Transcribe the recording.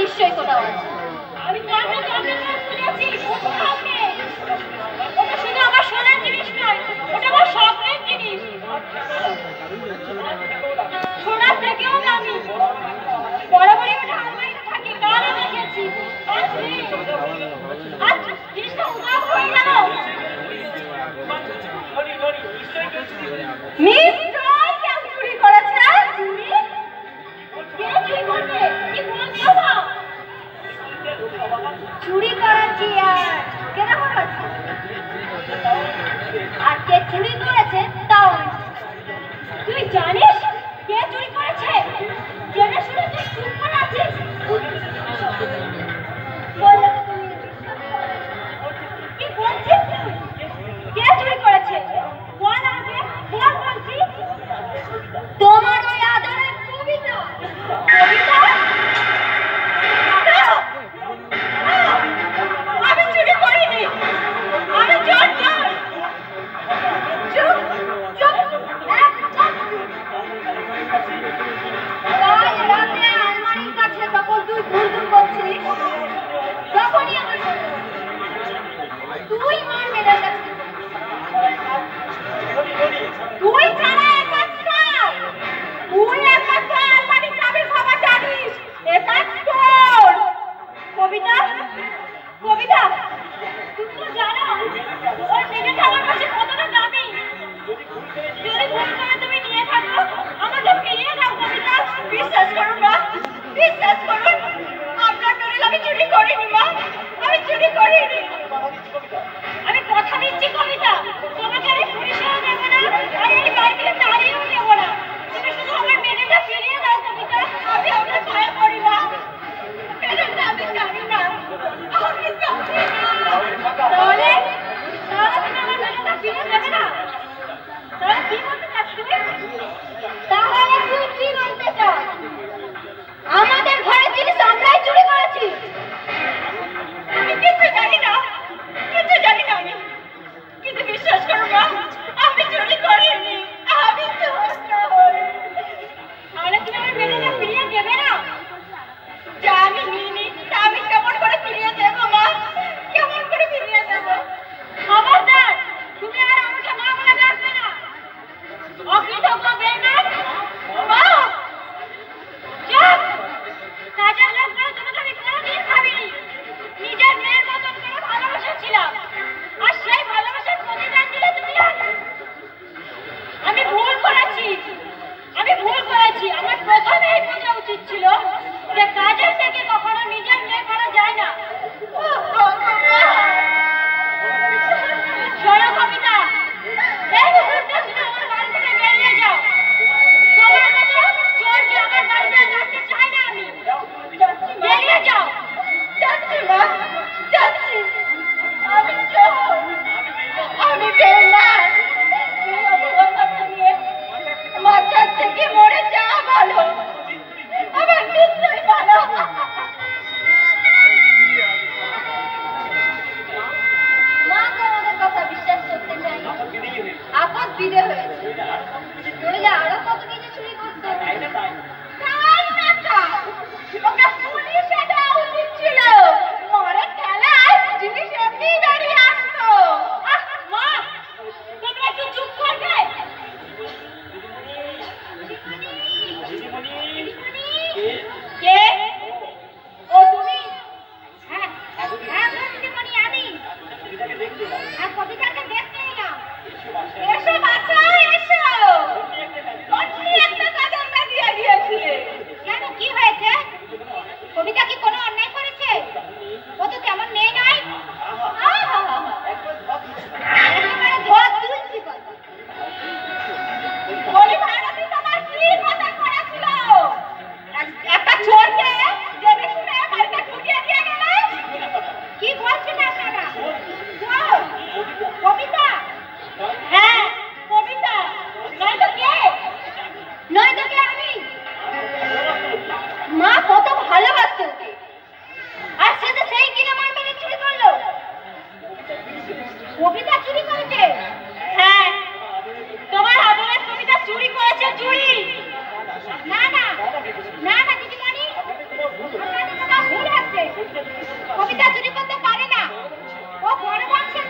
নিশ্চয়ই কোথাও আছে। আমি ওটা শুধু আমার সোনার জিনিস নয়, ওটা আমার স্বপ্নের জিনিস। সোনার থেকেও দামি। বরাবরই ওটা আলমারিতে থাকে, কারণে দেখেছি। আজ জিনিসটা উদাও হয়ে গেল। নিশ্চয়ই কেউ চুরি করেছে। চুরি? কে চুরি করবে? কি বলছো না? চুরি করাচ্ছি আর কেন করাচ্ছি? আর কে চুরি করেছে তাও তুই জানিস কে চুরি করেছে? জেনে শুনে তুই চুপ করে আছিস? কি বলছিস তুই? কে চুরি করেছে? বল আমাকে, বল বলছি। তোমার ওই আদরের কবিতা। কবিতা? আমি চুরি করিনি। আমি চোর চোর। চুপ চুপ একদম কাল রাতে আলমারির কাছে যখন তুই ঘুরঘুর করছিস তখনই আমার তুই মার মেয়েদের কাছে তুই ছাড়া একমাত্র তুই একমাত্র আলমারির চাবির খবর জানিস। একাজ তোর। কবিতা কবিতা তুমি তো জানো ওই মেয়েটা আমার কাছে কতটা দামি। যদি ভুল করে তুমি নিয়ে থাকো আমাকে ফিরিয়ে দাও কবিতা। বিশ্বাস করুন মা, বিশ্বাস করুন আপনার দলিল আমি চুরি করিনি মা, আমি চুরি করিনি। আমি কথা দিচ্ছি কবিতা, তোমাকে আমি পুলিশেও দেবো না আর এই বাড়িতে দাঁড়িয়েও দেবো না। তুমি শুধু আমার মেয়েটা ফিরিয়ে দাও কবিতা। আমি আপনার ভয় করি না, মেয়েটা আমি জানি না, আমি জানি না। তাহলে তুমি আমার মেয়েটা ফিরিয়ে দেবে না? তাহলে কি বলতে চাস তুমি? তাহলে তুই কি বলতে চাস? আমাদের ঘরের জিনিস আমরাই চুরি করেছি। আমি কিছু জানি না, কিছু জানি না আমি। কিন্তু বিশ্বাস করো মা, আমি চুরি করিনি, আমি চোর নই। তাহলে তুমি আমার মেয়েটা ফিরিয়ে দেবে না? যা আমি নিইনি তা আমি কেমন করে ফিরিয়ে দেবো মা? কেমন করে ফিরিয়ে দেবো? খবরদার তুমি আর আমাকে মা বলে ডাকবে না। অকৃতজ্ঞ বেঈমান মা। চুপ। কাজের লোক বলে তোমাকে আমি কোনোদিন ভাবিনি। নিজের মেয়ের মতন করে ভালোবেসেছিলাম আর সেই ভালোবাসার প্রতিদান দিলে তুমি। আমি ভুল করেছি, আমি ভুল করেছি। আমার প্রথমেই বোঝা উচিত ছিল যে কাজের থেকে কখনো নিজের মেয়ে করা যায় না। শোনো কবিতা, এই মুহূর্তে তুমি আমার বাড়ি থেকে বেরিয়ে যাও। তোমার মতো চোরকে আমার বাড়িতে রাখতে চাই না আমি। বেরিয়ে যাও। যাচ্ছি মা, যাচ্ছি। আমি চোর, আমি বেঈমান। এই অপরাধটা নিয়ে আমার কাছ থেকে মরে যা ভালো, আমার নিশ্চয়ই ভালো। মা তো আমাদের কথা বিশ্বাস করতে চাই। আপদ বিদে হয়েছে, নইলে আরো কত কিছু চুরি করতো। তাই না ওটা পুলিশে দেওয়া উচিত ছিল। মরে খেলায় জিনিস এমনি দাঁড়িয়ে আসতো। মা তোমরা একটু চুপ করবে? কে? ও তুমি? হ্যাঁ হ্যাঁ দিদিমণি আমি। হ্যাঁ কবিতাকে দেখতে এলাম। এসো বাচ্চা এসো। সত্যি একটা কাজ আমরা দিয়ে দিয়েছিলে। কেন কি হয়েছে? কবিতা কি কোনো অন্যায় করেছে? ও তো তেমন মেয়ে নয়। একেবারে ধোয়া তুলছি কথা। বলি ভারতী তোমার কি কথা করেছিল? একটা চোরকে জেনে শুনে বাড়িতে ঢুকিয়ে দিয়ে গেলে? কি বলছেন আপনারা? চোর কবিতা চুরি করেছে? হ্যাঁ, তোমার আদরের কবিতা চুরি করেছে, চুরি। না না না না দিদিমণি, আপনাদের কথা ভুল হচ্ছে। কবিতা চুরি করতে পারে না, ও বড় বংশের